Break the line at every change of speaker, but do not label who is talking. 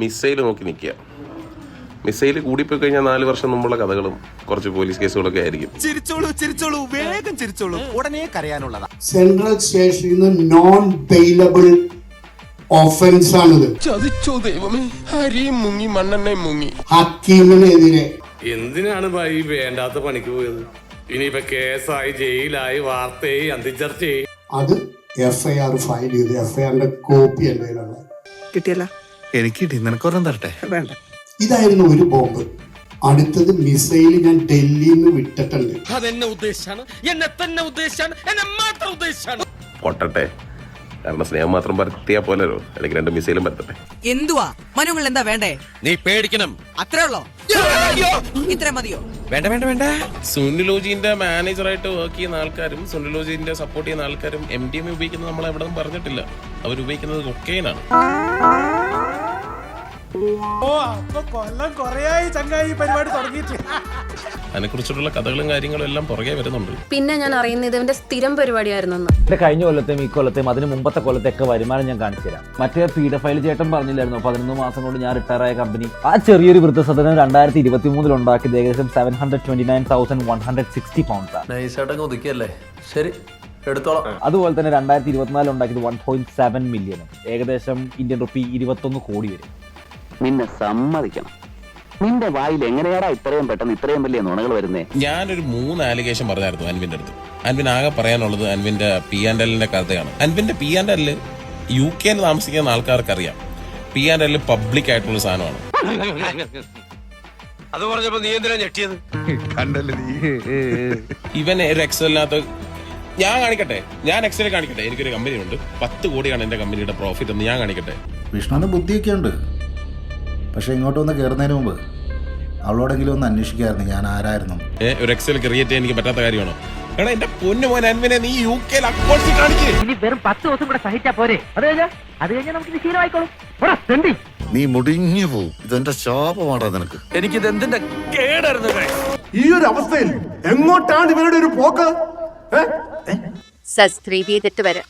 Missile നോക്കി നിൽക്കുക. Missile കൂടിപ്പോയി കഴിഞ്ഞാൽ 4 വർഷം മുമ്പുള്ള കഥകളും കുറച്ച് പോലീസ് കേസുകളൊക്കെ ആയിരിക്കും.
ചിരിച്ചോളൂ വേഗം ചിരിച്ചോളൂ, ഉടനെ കരയാനുള്ളതാ.
സെൻട്രൽ സ്റ്റേഷനിൽ നിന്ന് നോൺ ബെയിലബിൾ ഓഫൻസ് ആണിത്.
ചതിച്ചോ ദൈവമേ, അരിയും മുങ്ങി മണ്ണെണ്ണയും മുങ്ങി.
ഹക്കീമിനെതിരെ
എന്തിനാണ് ഭായി വേണ്ടാത്ത പണിക്ക് പോയത്? ഇനിയിപ്പോ കേസായി, ജയിലായി, വാർത്തയായി, അന്തിച്ചർച്ചയായി.
അത് FIR ഫയൽ ചെയ്ത് FIRന്റെ കോപ്പി എന്റെ കയ്യിലുള്ള.
കിട്ടിയല്ല, എനിക്ക് കിട്ടി. നിനക്കൊരെണ്ണം തരട്ടെ? വേണ്ട.
ഇതായിരുന്നു ഒരു ബോംബ്. അടുത്തത് മിസൈൽ ഞാൻ ഡൽഹിയിൽ നിന്ന് വിട്ടിട്ടുണ്ട്.
അതെന്നെ ഉദ്ദേശാണ്, എന്നെ തന്നെ ഉദ്ദേശാണ്, എന്നെ മാത്രം ഉദ്ദേശാണ്.
പൊട്ടട്ടെ, കാരണം സ്നേഹം മാത്രം പരത്തിയാ പോലോ, അല്ലെങ്കിൽ 2 മിസൈലും പരത്തട്ടെ.
എന്തുവാ മനുകൾ എന്താ വേണ്ടേ?
നീ പേടിക്കണം.
അത്രേ ഉള്ളോ? ഇത്ര മതിയോ?
വേണ്ട വേണ്ട വേണ്ട.
സുനിലോജിന്റെ മാനേജറായിട്ട് വർക്ക് ചെയ്യുന്ന ആൾക്കാരും സുനിലോജിന്റെ സപ്പോർട്ട് ചെയ്യുന്ന ആൾക്കാരും MDMA ഉപയോഗിക്കുന്നത് നമ്മൾ എവിടെ നിന്നും പറഞ്ഞിട്ടില്ല. അവർ ഉപയോഗിക്കുന്നത് കൊക്കൈനാണ്. അതിനെക്കുറിച്ചുള്ള കഥകളും കാര്യങ്ങളും എല്ലാം പുറകെ വരുന്നുണ്ട്.
പിന്നെ ഞാൻ അറിയുന്നത് ഇവന്റെ സ്ഥിരം പരിപാടിയായിരുന്നു.
എന്റെ കഴിഞ്ഞ കൊല്ലത്തെയും ഈ കൊല്ലത്തെയും അതിന് മുമ്പത്തെ കൊല്ലത്തെയൊക്കെ വരുമാനം ഞാൻ കാണിച്ചു തരാം. മറ്റേ പീഡഫൈൽ ചേട്ടൻ പറഞ്ഞില്ലായിരുന്നു 11 മാസം കൊണ്ട് ഞാൻ റിട്ടയർ ആയ കമ്പനി. ആ ചെറിയൊരു വൃദ്ധസദനം 2023 ഉണ്ടാക്കിയത് ഏകദേശം 729,160 പൗണ്ട്സാണ്.
ഒതുക്കിയല്ലേ, ശരി എടുത്തോളാം.
അതുപോലെ തന്നെ 2024 ഉണ്ടാക്കിയത് 1.7 മില്യനും, ഏകദേശം ഇന്ത്യൻ റുപ്പി 21 കോടി വരും.
നിന്നെ സമ്മതിക്കണം, നിന്റെ വായിൽ എങ്ങനെയാടാ ഇത്രയും പെട്ടെന്ന് ഇത്രയും വലിയ നുണകൾ വരുന്നേ?
ഞാനൊരു 3 ആലിഗേഷൻ പറഞ്ഞായിരുന്നു അൻവിന്റെ അടുത്ത്. അൻവിൻ ആകെ പറയാനുള്ളത് അൻവിന്റെ P&L കഥയാണ്. അൻവിന്റെ P&L UK താമസിക്കുന്ന ആൾക്കാർക്ക് അറിയാം. P&L പബ്ലിക് ആയിട്ടുള്ള സാധനമാണ്.
അത് പറഞ്ഞപ്പോ നീ എന്തിനാ ഞെട്ടിയത്?
ഇവൻ ഒരു എക്സലിനകത്ത് ഞാൻ കാണിക്കട്ടെ, ഞാൻ എക്സൽ കാണിക്കട്ടെ. എനിക്കൊരു കമ്പനി ഉണ്ട്, 10 കോടിയാണ് എന്റെ കമ്പനിയുടെ പ്രോഫിറ്റ് എന്ന് ഞാൻ കാണിക്കട്ടെ.
വിഷ്ണുവിന് ബുദ്ധിയൊക്കെ ഉണ്ട്, പക്ഷെ ഇങ്ങോട്ട് വന്ന് കയറുന്നതിന് മുമ്പ് അവളോടെങ്കിലും ഒന്ന് അന്വേഷിക്കായിരുന്നു ഞാൻ ആരായിരുന്നു.
ഒരു എക്സൽ ക്രിയേറ്റ് ചെയ്യാൻ എനിക്ക് പറ്റാത്ത കാര്യമാണോ? എടാ എന്റെ പൊന്നു മോൻ അൻവിനെ നീ UK അക്കൗണ്ട്സ് കാണിക്കേ.
ഇനി വെറും 10 ദിവസം കൂടെ സഹിച്ചാ പോരെ? അത് കഴിഞ്ഞാൽ നമുക്ക് ശീലമായിക്കോളും.
നീ മുടിഞ്ഞു പോവും. ഇതെന്റെ ശാപമാടാ നിനക്ക്.
എനിക്കിത് എന്തിന്റെ കേടായിരുന്നു?
ഈ ഒരു അവസ്ഥയിൽ എങ്ങോട്ടാണ് ഇവരുടെ ഒരു പോക്ക്?
സസ്ത്രീ തെറ്റ് വരെ